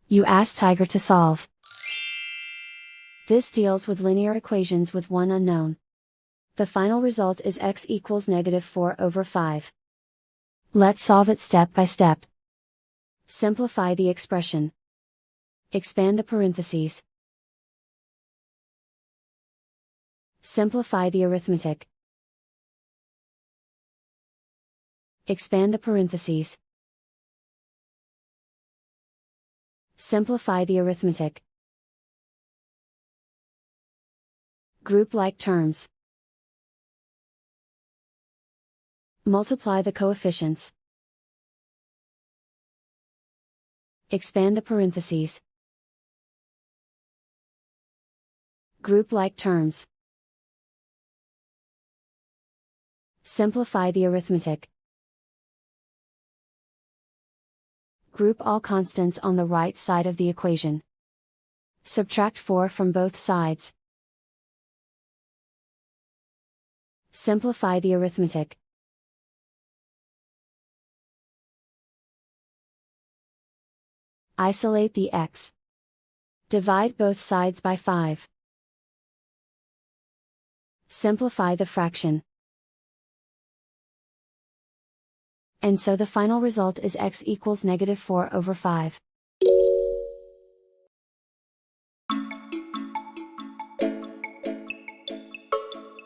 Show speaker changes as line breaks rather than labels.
You ask Tiger to solve. This deals with linear equations with one unknown. The final result is x equals -4/5. Let's solve it step by step. Simplify the expression. Expand the parentheses. Simplify the arithmetic. Expand the parentheses. Simplify the arithmetic. Group like terms. Multiply the coefficients. Expand the parentheses. Group like terms. Simplify the arithmetic. Group all constants on the right side of the equation. Subtract 4 from both sides. Simplify the arithmetic. Isolate the x. Divide both sides by 5. Simplify the fraction. And so the final result is x equals -4/5.